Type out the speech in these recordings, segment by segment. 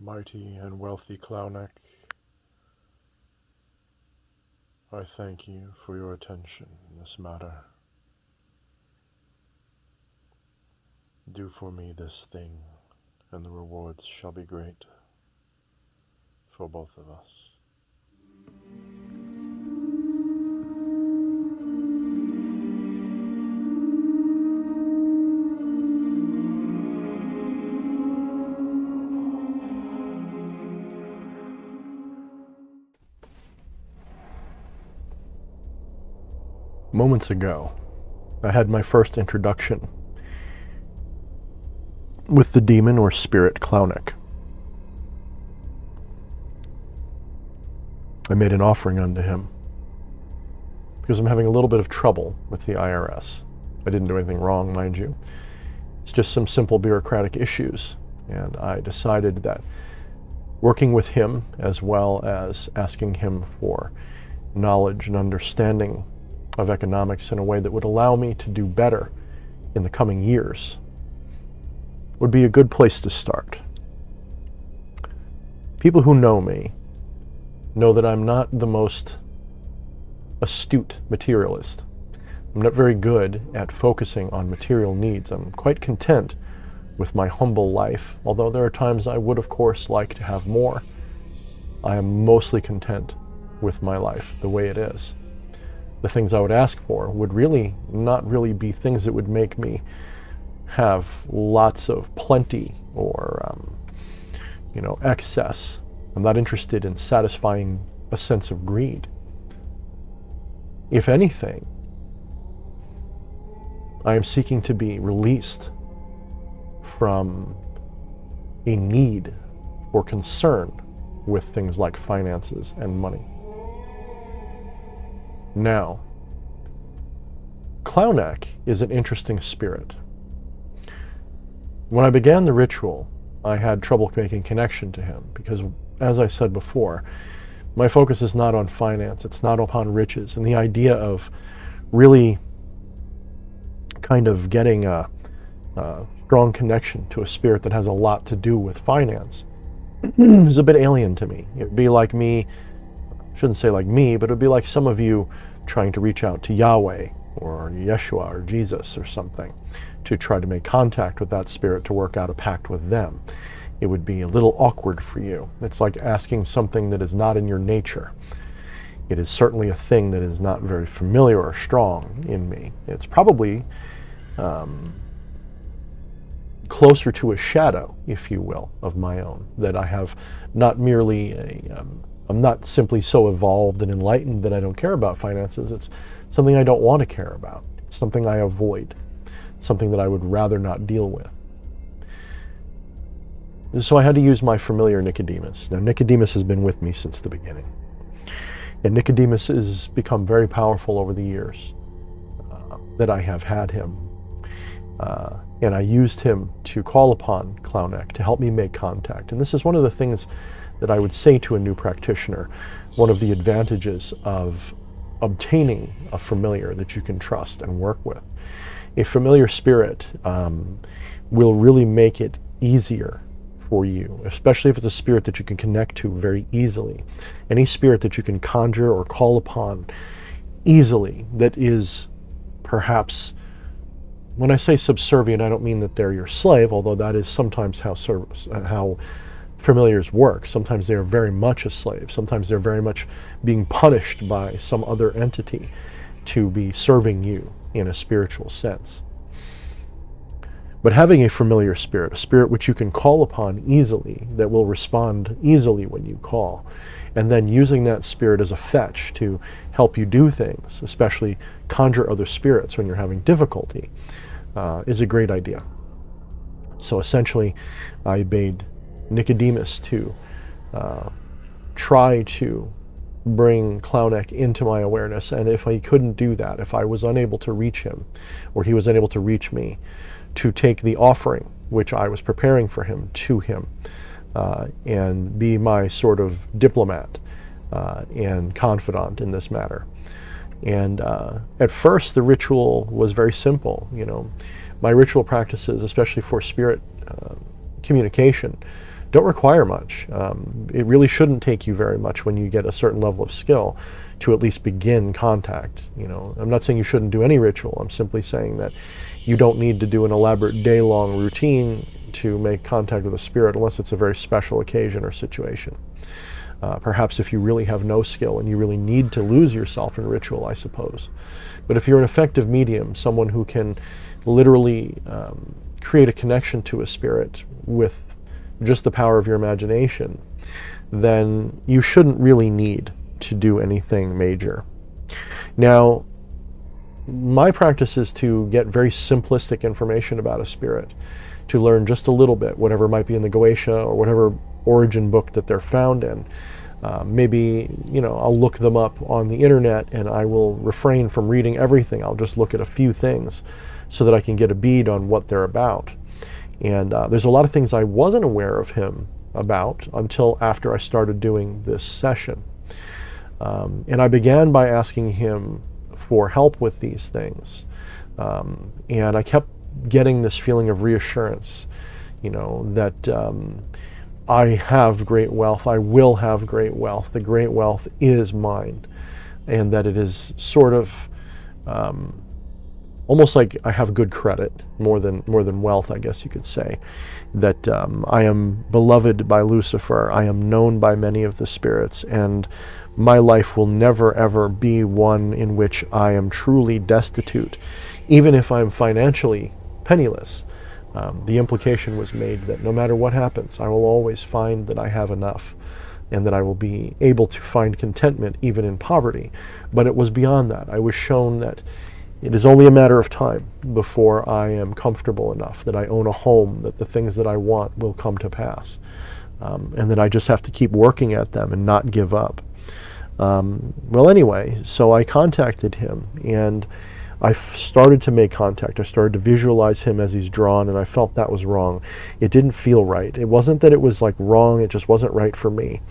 Mighty and wealthy Clauneck, I thank you for your attention in this matter. Do for me this thing, and the rewards shall be great for both of us. Moments ago, I had my first introduction with the demon or spirit Clauneck. I made an offering unto him because I'm having a little bit of trouble with the IRS. I didn't do anything wrong, mind you. It's just some simple bureaucratic issues, and I decided that working with him as well as asking him for knowledge and understanding of economics in a way that would allow me to do better in the coming years would be a good place to start. People who know me know that I'm not the most astute materialist. I'm not very good at focusing on material needs. I'm quite content with my humble life, although there are times I would, of course, like to have more. I am mostly content with my life the way it is. The things I would ask for would not really be things that would make me have lots of plenty or, excess. I'm not interested in satisfying a sense of greed. If anything, I am seeking to be released from a need or concern with things like finances and money. Now, Clauneck is an interesting spirit. When I began the ritual, I had trouble making connection to him because, as I said before, my focus is not on finance, it's not upon riches, and the idea of really kind of getting a strong connection to a spirit that has a lot to do with finance is a bit alien to me. It would be like me, shouldn't say like me, but it would be like some of you trying to reach out to Yahweh or Yeshua or Jesus or something to try to make contact with that spirit to work out a pact with them. It would be a little awkward for you. It's like asking something that is not in your nature. It is certainly a thing that is not very familiar or strong in me. It's probably closer to a shadow, if you will, of my own, that I have not merely I'm not simply so evolved and enlightened that I don't care about finances. It's something I don't want to care about. It's something I avoid. Something that I would rather not deal with. So I had to use my familiar Nicodemus. Now, Nicodemus has been with me since the beginning. And Nicodemus has become very powerful over the years that I have had him. And I used him to call upon Clauneck to help me make contact. And this is one of the things that I would say to a new practitioner, one of the advantages of obtaining a familiar that you can trust and work with. A familiar spirit will really make it easier for you, especially if it's a spirit that you can connect to very easily. Any spirit that you can conjure or call upon easily that is perhaps, when I say subservient, I don't mean that they're your slave, although that is sometimes how familiars work. Sometimes they are very much a slave. Sometimes they're very much being punished by some other entity to be serving you in a spiritual sense. But having a familiar spirit, a spirit which you can call upon easily, that will respond easily when you call, and then using that spirit as a fetch to help you do things, especially conjure other spirits when you're having difficulty, is a great idea. So essentially, I bade Nicodemus to try to bring Clauneck into my awareness, and if I couldn't do that, if I was unable to reach him, or he was unable to reach me, to take the offering which I was preparing for him to him, and be my sort of diplomat and confidant in this matter. And at first the ritual was very simple. My ritual practices, especially for spirit communication, don't require much. It really shouldn't take you very much when you get a certain level of skill to at least begin contact. I'm not saying you shouldn't do any ritual. I'm simply saying that you don't need to do an elaborate day-long routine to make contact with a spirit unless it's a very special occasion or situation. Perhaps if you really have no skill and you really need to lose yourself in ritual, I suppose. But if you're an effective medium, someone who can literally create a connection to a spirit with just the power of your imagination, then you shouldn't really need to do anything major. Now, my practice is to get very simplistic information about a spirit, to learn just a little bit, whatever might be in the Goetia or whatever origin book that they're found in. Maybe, I'll look them up on the internet, and I will refrain from reading everything. I'll just look at a few things so that I can get a bead on what they're about. And there's a lot of things I wasn't aware of him about until after I started doing this session. And I began by asking him for help with these things. And I kept getting this feeling of reassurance, that I have great wealth, I will have great wealth, the great wealth is mine, and that it is sort of almost like I have good credit, more than wealth, I guess you could say, that I am beloved by Lucifer, I am known by many of the spirits, and my life will never ever be one in which I am truly destitute, even if I'm financially penniless. The implication was made that no matter what happens, I will always find that I have enough, and that I will be able to find contentment even in poverty. But it was beyond that. I was shown that it is only a matter of time before I am comfortable enough, that I own a home, that the things that I want will come to pass, and that I just have to keep working at them and not give up. Well, anyway, so I contacted him, and I started to make contact. I started to visualize him as he's drawn, and I felt that was wrong. It didn't feel right. It wasn't that it was like wrong, it just wasn't right for me.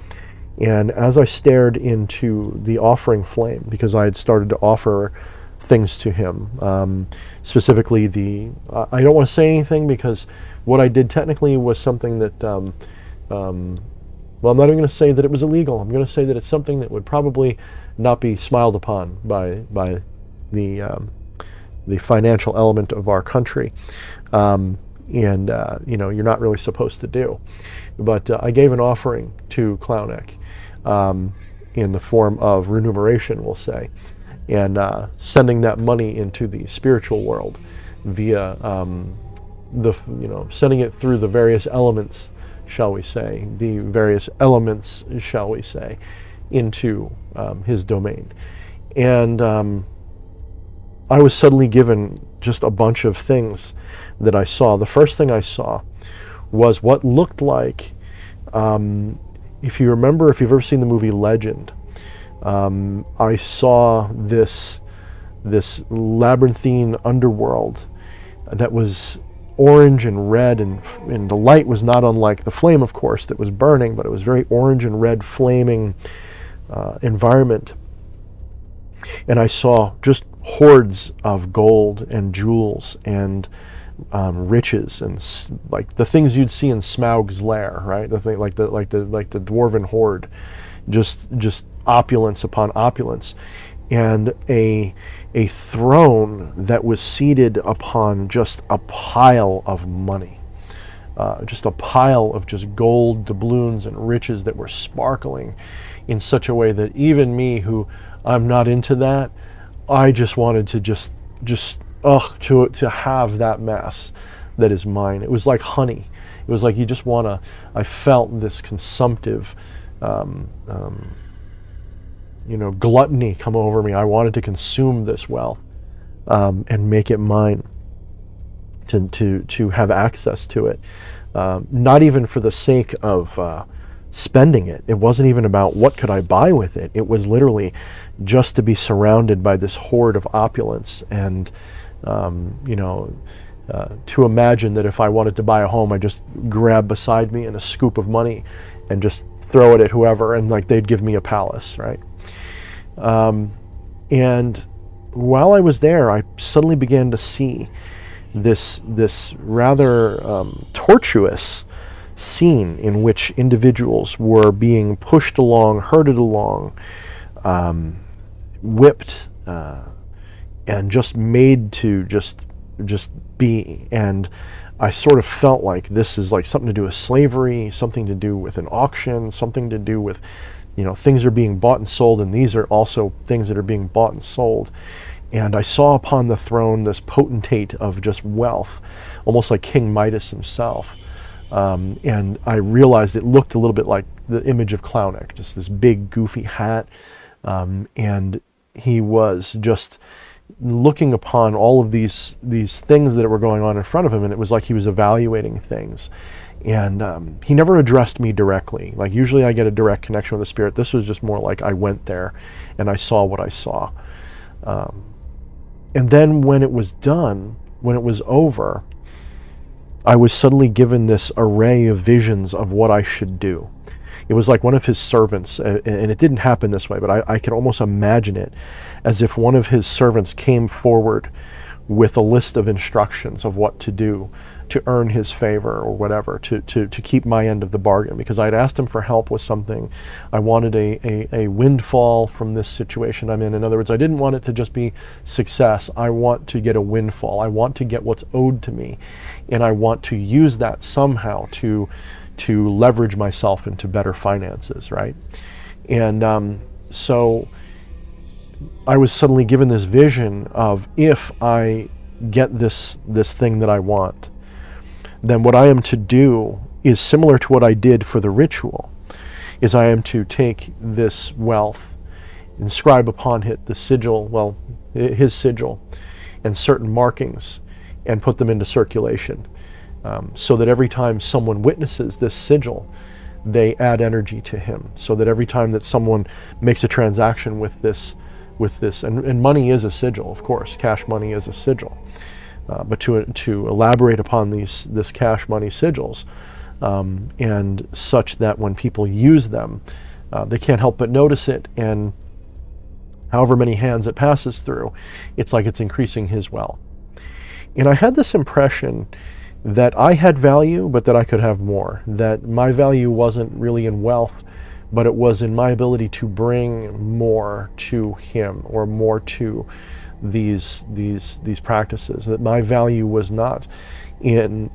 And as I stared into the offering flame, because I had started to offer things to him, specifically I don't want to say anything, because what I did technically was something that, well, I'm not even going to say that it was illegal. I'm going to say that it's something that would probably not be smiled upon by the financial element of our country, and you're not really supposed to do. But I gave an offering to Clauneck in the form of remuneration, we'll say, and sending that money into the spiritual world via sending it through the various elements, shall we say, into his domain. And I was suddenly given just a bunch of things that I saw. The first thing I saw was what looked like, if you remember, if you've ever seen the movie Legend, I saw this labyrinthine underworld that was orange and red, and the light was not unlike the flame, of course, that was burning, but it was very orange and red flaming environment. And I saw just hordes of gold and jewels and riches, and like the things you'd see in Smaug's lair, right? The thing, like the dwarven horde, just opulence upon opulence, and a throne that was seated upon just a pile of money, just a pile of just gold doubloons and riches that were sparkling in such a way that even me, who I'm not into that, I just wanted to to have that mass that is mine. It was like honey. It was like you just want to. I felt this consumptive, gluttony come over me. I wanted to consume this wealth and make it mine. To have access to it, not even for the sake of spending it. It wasn't even about what could I buy with it. It was literally just to be surrounded by this horde of opulence, and to imagine that if I wanted to buy a home, I just grab beside me and a scoop of money and just throw it at whoever, and like they'd give me a palace, right? And while I was there, I suddenly began to see this rather tortuous scene in which individuals were being pushed along, herded along, whipped, and just made to just be. And I sort of felt like this is like something to do with slavery, something to do with an auction, something to do with, things are being bought and sold, and these are also things that are being bought and sold. And I saw upon the throne this potentate of just wealth, almost like King Midas himself. And I realized it looked a little bit like the image of Clauneck, just this big goofy hat. And he was just looking upon all of these things that were going on in front of him, and it was like he was evaluating things. And he never addressed me directly. Like usually I get a direct connection with the Spirit. This was just more like I went there and I saw what I saw. And then when it was done, when it was over, I was suddenly given this array of visions of what I should do. It was like one of his servants, and it didn't happen this way, but I could almost imagine it as if one of his servants came forward with a list of instructions of what to do to earn his favor or whatever, to keep my end of the bargain, because I'd asked him for help with something. I wanted a windfall from this situation I'm in. In other words, I didn't want it to just be success. I want to get a windfall. I want to get what's owed to me, and I want to use that somehow to leverage myself into better finances, right? And so I was suddenly given this vision of, if I get this thing that I want, then what I am to do is similar to what I did for the ritual, is I am to take this wealth, inscribe upon it the sigil, his sigil, and certain markings, and put them into circulation, so that every time someone witnesses this sigil, they add energy to him, so that every time that someone makes a transaction with this, and money is a sigil, of course, cash money is a sigil. But to elaborate upon this cash money sigils, and such that when people use them, they can't help but notice it, and however many hands it passes through, it's like it's increasing his wealth. And I had this impression that I had value, but that I could have more, that my value wasn't really in wealth, but it was in my ability to bring more to him, or more to these practices. That my value was not in,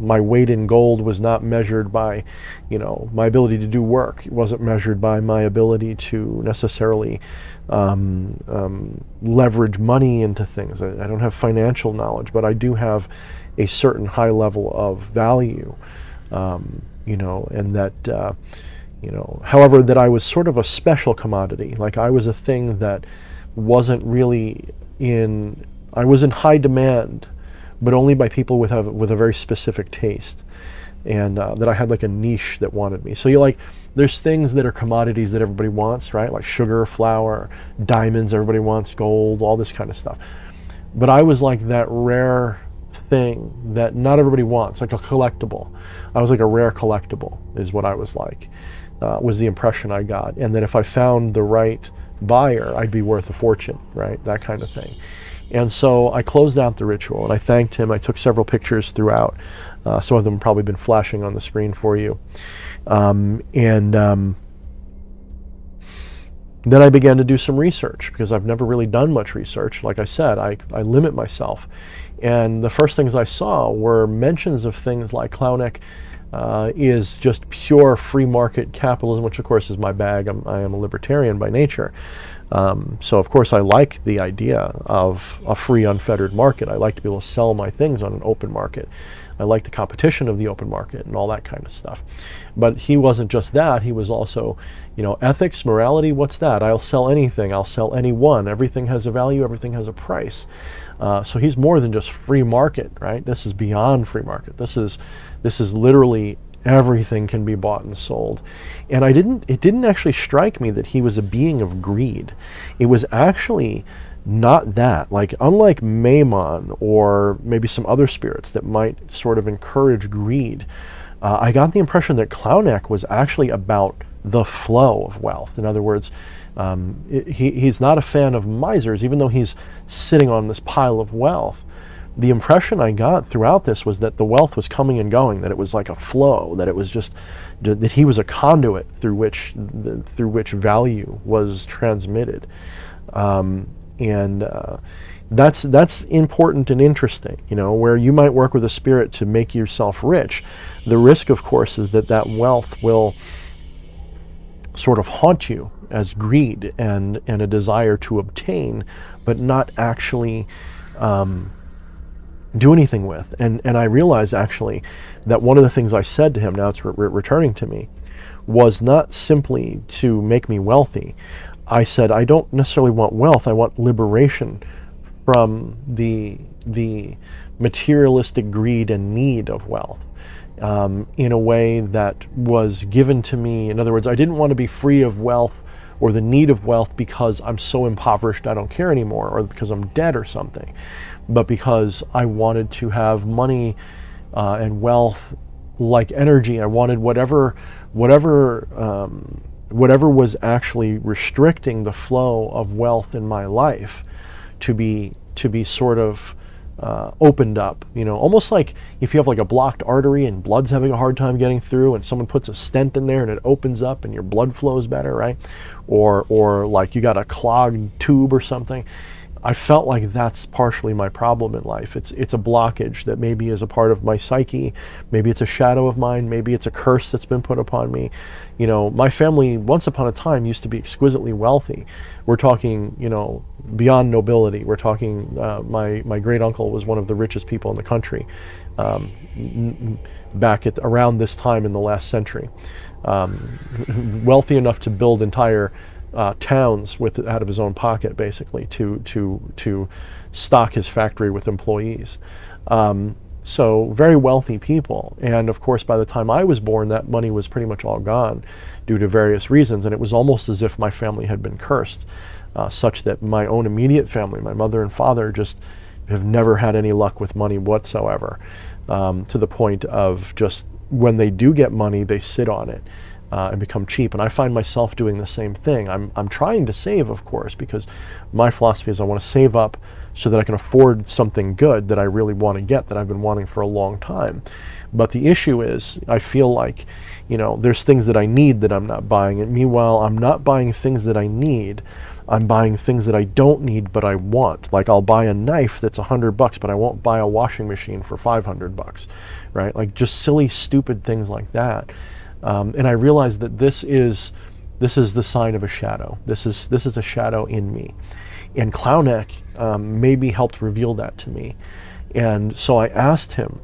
my weight in gold was not measured by, my ability to do work. It wasn't measured by my ability to necessarily leverage money into things. I don't have financial knowledge, but I do have a certain high level of value, and that, however, that I was sort of a special commodity. Like I was a thing that wasn't really I was in high demand, but only by people with a very specific taste, and that I had like a niche that wanted me. So there's things that are commodities that everybody wants, right? Like sugar, flour, diamonds, everybody wants gold, all this kind of stuff. But I was like that rare thing that not everybody wants, like a collectible. I was like a rare collectible, is what I was like, was the impression I got. And that if I found the right buyer, I'd be worth a fortune, right? That kind of thing. And so I closed out the ritual, and I thanked him. I took several pictures throughout. Some of them have probably been flashing on the screen for you. Then I began to do some research, because I've never really done much research. Like I said, I limit myself. And the first things I saw were mentions of things like Clauneck is just pure free market capitalism, which of course is my bag. I am a libertarian by nature. So of course I like the idea of a free, unfettered market. I like to be able to sell my things on an open market. I like the competition of the open market and all that kind of stuff. But he wasn't just that. He was also, ethics, morality, what's that? I'll sell anything. I'll sell anyone. Everything has a value. Everything has a price. So he's more than just free market, right? This is beyond free market. This is literally everything can be bought and sold. And it didn't actually strike me that he was a being of greed. It was actually not that. Like, unlike Maimon or maybe some other spirits that might sort of encourage greed, I got the impression that Clauneck was actually about the flow of wealth. In other words, he's not a fan of misers, even though he's sitting on this pile of wealth. the impression I got throughout this was that the wealth was coming and going, that it was like a flow, that it was just that he was a conduit through which value was transmitted, and that's important and interesting. Where you might work with a spirit to make yourself rich, the risk, of course, is that wealth will sort of haunt you as greed and a desire to obtain, but not actually do anything with. And I realized actually that one of the things I said to him, now it's returning to me, was not simply to make me wealthy. I said, I don't necessarily want wealth, I want liberation from the materialistic greed and need of wealth, in a way that was given to me. In other words, I didn't want to be free of wealth or the need of wealth because I'm so impoverished I don't care anymore, or because I'm dead or something, but because I wanted to have money and wealth like energy. I wanted whatever was actually restricting the flow of wealth in my life to be sort of opened up, almost like if you have like a blocked artery and blood's having a hard time getting through, and someone puts a stent in there and it opens up and your blood flows better, right? Or like you got a clogged tube or something. I felt like that's partially my problem in life. It's a blockage that maybe is a part of my psyche, maybe it's a shadow of mine, maybe it's a curse that's been put upon me. My family once upon a time used to be exquisitely wealthy. We're talking, beyond nobility. We're talking, my great uncle was one of the richest people in the country, back at around this time in the last century. Wealthy enough to build entire towns out of his own pocket, basically, to stock his factory with employees. So very wealthy people. And of course, by the time I was born, that money was pretty much all gone due to various reasons. And it was almost as if my family had been cursed, such that my own immediate family, my mother and father, just have never had any luck with money whatsoever, to the point of just when they do get money, they sit on it. And become cheap. And I find myself doing the same thing. I'm trying to save, of course, because my philosophy is I want to save up so that I can afford something good that I really want to get, that I've been wanting for a long time. But the issue is, I feel like, there's things that I need that I'm not buying. And meanwhile, I'm not buying things that I need. I'm buying things that I don't need, but I want. Like I'll buy a knife that's $100, but I won't buy a washing machine for $500, right? Like just silly, stupid things like that. And I realized that this is the sign of a shadow. This is a shadow in me. And Clauneck maybe helped reveal that to me. And so I asked him,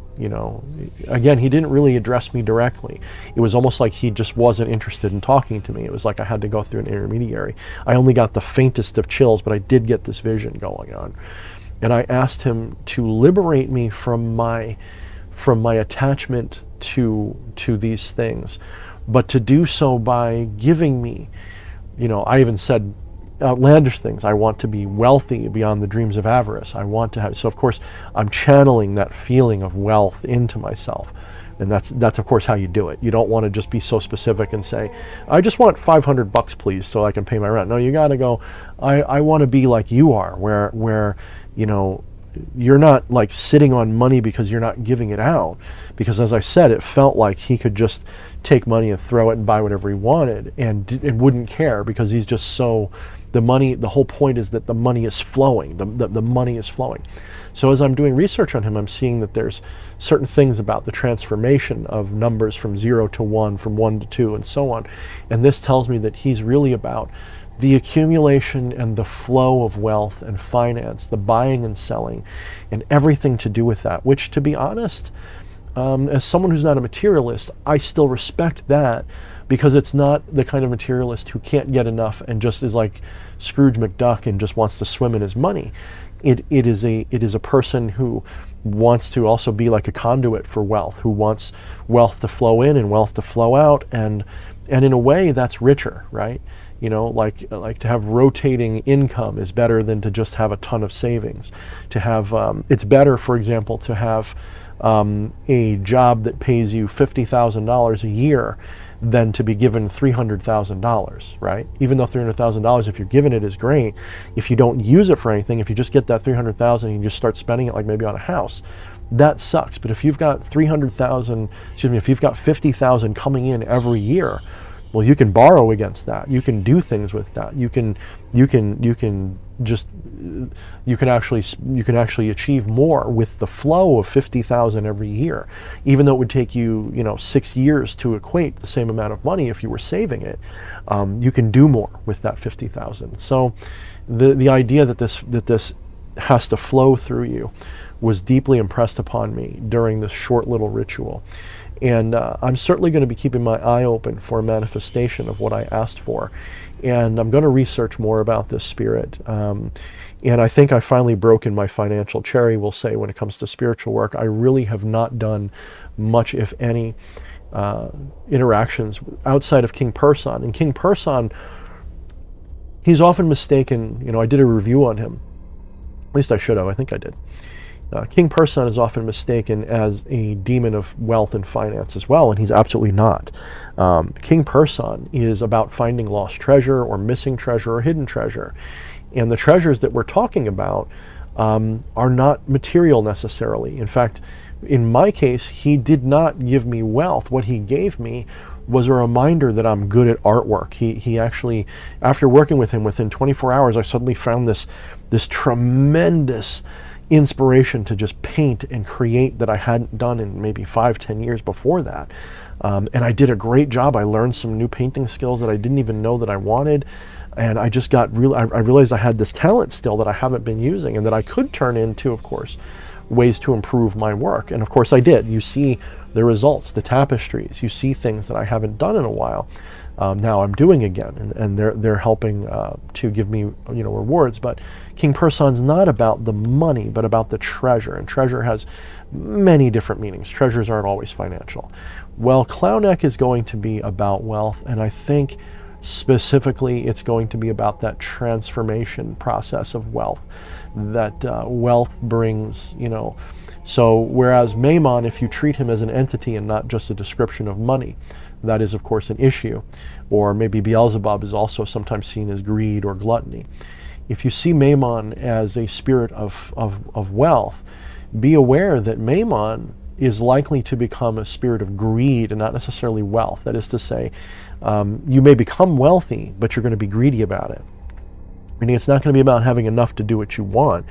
again, he didn't really address me directly. It was almost like he just wasn't interested in talking to me. It was like I had to go through an intermediary. I only got the faintest of chills, but I did get this vision going on. And I asked him to liberate me from my attachment to these things, but to do so by giving me, I even said outlandish things. I want to be wealthy beyond the dreams of avarice. I want to have, so of course I'm channeling that feeling of wealth into myself. And that's of course how you do it. You don't want to just be so specific and say, I just want $500 please so I can pay my rent. No, you got to go, I want to be like you are, where you're not like sitting on money because you're not giving it out. Because as I said, it felt like he could just take money and throw it and buy whatever he wanted and wouldn't care, because he's just so, the whole point is that the money is flowing. The money is flowing. So as I'm doing research on him, I'm seeing that there's certain things about the transformation of numbers from 0 to 1, from 1 to 2, and so on. And this tells me that he's really about the accumulation and the flow of wealth and finance, the buying and selling, and everything to do with that, which, to be honest, as someone who's not a materialist, I still respect that, because it's not the kind of materialist who can't get enough and just is like Scrooge McDuck and just wants to swim in his money. It is a person who wants to also be like a conduit for wealth, who wants wealth to flow in and wealth to flow out, and in a way that's richer, right? Like to have rotating income is better than to just have a ton of savings. To have, it's better, for example, to have a job that pays you $50,000 a year than to be given $300,000, right? Even though $300,000, if you're given it, is great, if you don't use it for anything, if you just get that $300,000 and you just start spending it like maybe on a house, that sucks. But if you've got if you've got $50,000 coming in every year, well, you can borrow against that. You can do things with that. You can actually achieve more with the flow of $50,000 every year, even though it would take you 6 years to equate the same amount of money if you were saving it. You can do more with that $50,000. So the idea that this has to flow through you was deeply impressed upon me during this short little ritual. And I'm certainly going to be keeping my eye open for a manifestation of what I asked for. And I'm going to research more about this spirit. And I think I finally broken my financial cherry, we'll say, when it comes to spiritual work. I really have not done much, if any, interactions outside of King Person. And King Person, he's often mistaken. I did a review on him. At least I should have. I think I did. King Person is often mistaken as a demon of wealth and finance as well, and he's absolutely not. King Person is about finding lost treasure or missing treasure or hidden treasure. And the treasures that we're talking about are not material necessarily. In fact, in my case, he did not give me wealth. What he gave me was a reminder that I'm good at artwork. He actually, after working with him, within 24 hours, I suddenly found this tremendous inspiration to just paint and create that I hadn't done in maybe 5-10 years before that. And I did a great job. I learned some new painting skills that I didn't even know that I wanted. And I just got I realized I had this talent still that I haven't been using, and that I could turn into, of course, ways to improve my work. And of course I did. You see the results, the tapestries. You see things that I haven't done in a while. Now I'm doing again, and they're helping to give me rewards. But King Person's not about the money, but about the treasure, and treasure has many different meanings. Treasures aren't always financial. Well, Clauneck is going to be about wealth, and I think specifically it's going to be about that transformation process of wealth that wealth brings. So whereas Mammon, if you treat him as an entity and not just a description of money, that is, of course, an issue. Or maybe Beelzebub is also sometimes seen as greed or gluttony. If you see Mammon as a spirit of wealth, be aware that Mammon is likely to become a spirit of greed and not necessarily wealth. That is to say, you may become wealthy, but you're going to be greedy about it. Meaning it's not going to be about having enough to do what you want.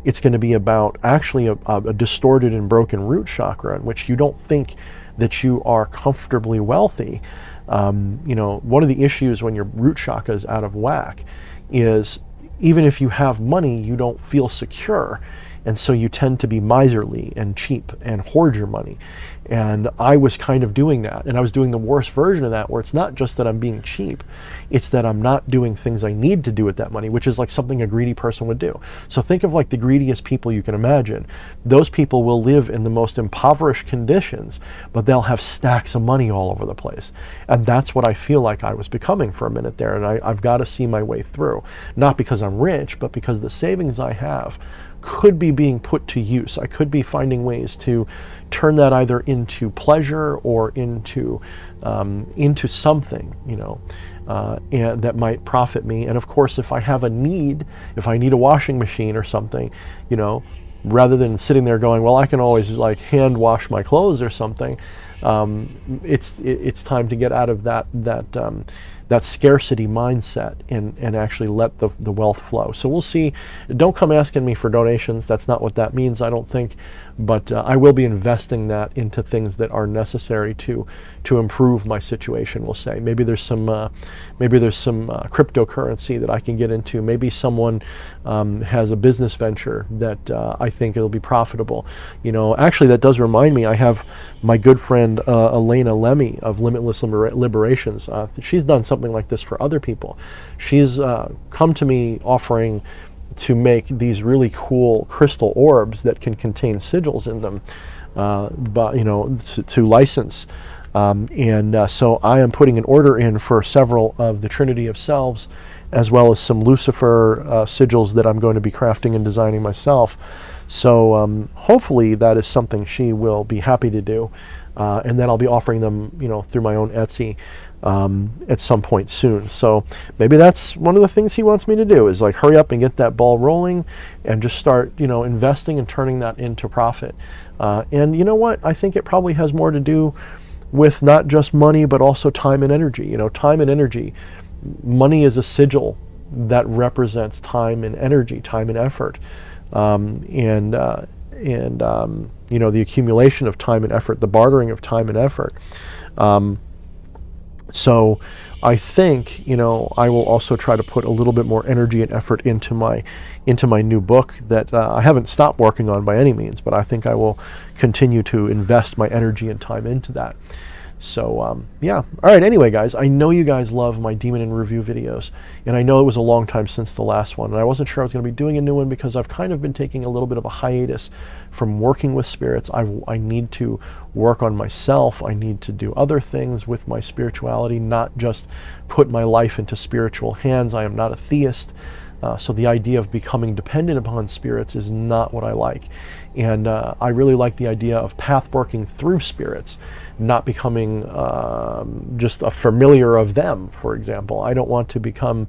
It's going to be about actually a distorted and broken root chakra in which you don't think that you are comfortably wealthy. One of the issues when your root chakra is out of whack is even if you have money, you don't feel secure. And so you tend to be miserly and cheap and hoard your money. And I was kind of doing that. And I was doing the worst version of that, where it's not just that I'm being cheap, it's that I'm not doing things I need to do with that money, which is like something a greedy person would do. So think of like the greediest people you can imagine. Those people will live in the most impoverished conditions, but they'll have stacks of money all over the place. And that's what I feel like I was becoming for a minute there. And I've got to see my way through. Not because I'm rich, but because the savings I have could be being put to use. I could be finding ways to turn that either into pleasure or into something, and that might profit me. And of course, if I have a need, if I need a washing machine or something, rather than sitting there going, well, I can always like hand wash my clothes or something, it's time to get out of that scarcity mindset and actually let the wealth flow. So we'll see. Don't come asking me for donations. That's not what that means, I don't think. But I will be investing that into things that are necessary to improve my situation, we'll say. Maybe there's some cryptocurrency that I can get into. Maybe someone has a business venture that I think it'll be profitable. Actually, that does remind me, I have my good friend Elena Lemmy of Limitless Liberations. She's done something like this for other people. She's come to me offering to make these really cool crystal orbs that can contain sigils in them, but to license. So I am putting an order in for several of the Trinity of Selves, as well as some Lucifer sigils that I'm going to be crafting and designing myself. So hopefully that is something she will be happy to do. And then I'll be offering them, through my own Etsy at some point soon. So maybe that's one of the things he wants me to do, is like hurry up and get that ball rolling and just start, investing and turning that into profit. And you know what? I think it probably has more to do with not just money, but also time and energy. Time and energy. Money is a sigil that represents time and energy, time and effort. The accumulation of time and effort, the bartering of time and effort. So I think, I will also try to put a little bit more energy and effort into my new book that I haven't stopped working on by any means, but I think I will continue to invest my energy and time into that. So, yeah. All right, anyway, guys, I know you guys love my Demon in Review videos, and I know it was a long time since the last one, and I wasn't sure I was going to be doing a new one because I've kind of been taking a little bit of a hiatus from working with spirits. I need to work on myself. I need to do other things with my spirituality, not just put my life into spiritual hands. I am not a theist. So the idea of becoming dependent upon spirits is not what I like. And I really like the idea of path working through spirits, not becoming just a familiar of them, for example. I don't want to become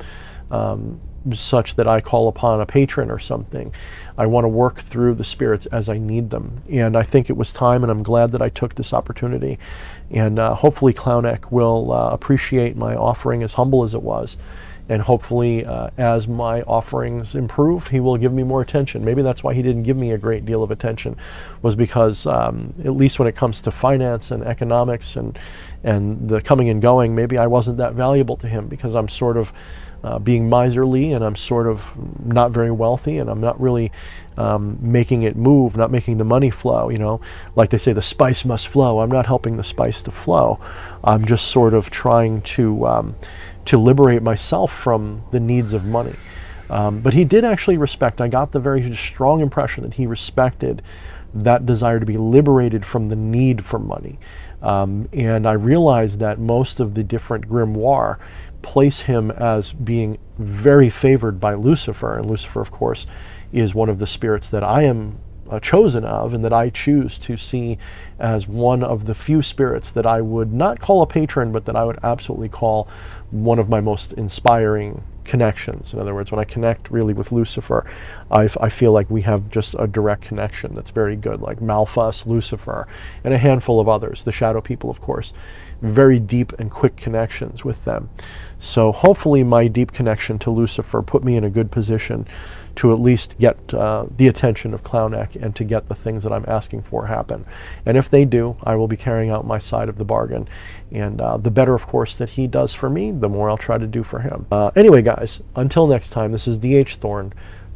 such that I call upon a patron or something. I want to work through the spirits as I need them. And I think it was time, and I'm glad that I took this opportunity. And hopefully Clauneck will appreciate my offering, as humble as it was. And hopefully, as my offerings improve, he will give me more attention. Maybe that's why he didn't give me a great deal of attention, was because at least when it comes to finance and economics and the coming and going, maybe I wasn't that valuable to him because I'm sort of being miserly, and I'm sort of not very wealthy, and I'm not really making it move, not making the money flow. Like they say, the spice must flow. I'm not helping the spice to flow. I'm just sort of trying to liberate myself from the needs of money. But he did actually respect. I got the very strong impression that he respected that desire to be liberated from the need for money. And I realized that most of the different grimoire place him as being very favored by Lucifer. And Lucifer, of course, is one of the spirits that I am chosen of, and that I choose to see as one of the few spirits that I would not call a patron, but that I would absolutely call one of my most inspiring connections. In other words, when I connect really with Lucifer, I feel like we have just a direct connection that's very good, like Malphus, Lucifer, and a handful of others, the shadow people, of course. Very deep and quick connections with them. So hopefully my deep connection to Lucifer put me in a good position to at least get the attention of Clauneck and to get the things that I'm asking for happen. And if they do, I will be carrying out my side of the bargain. And the better, of course, that he does for me, the more I'll try to do for him. Anyway, guys, until next time, this is D.H. Thorne,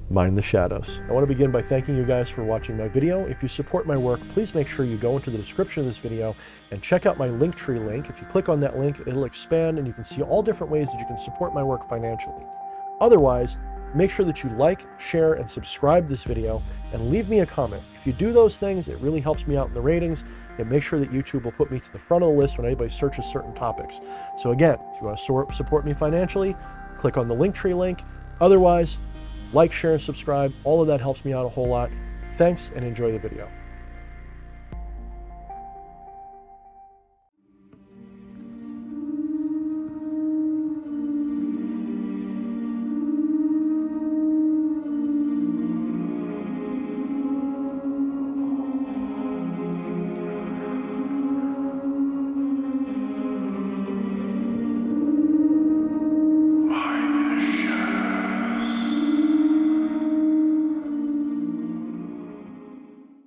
Mind the Shadows. I want to begin by thanking you guys for watching my video. If you support my work, please make sure you go into the description of this video and check out my Linktree link. If you click on that link, it'll expand and you can see all different ways that you can support my work financially. Otherwise, make sure that you like, share, and subscribe this video, and leave me a comment. If you do those things, it really helps me out in the ratings, and make sure that YouTube will put me to the front of the list when anybody searches certain topics. So again, if you want to support me financially, click on the Linktree link. Otherwise, like, share, and subscribe. All of that helps me out a whole lot. Thanks, and enjoy the video.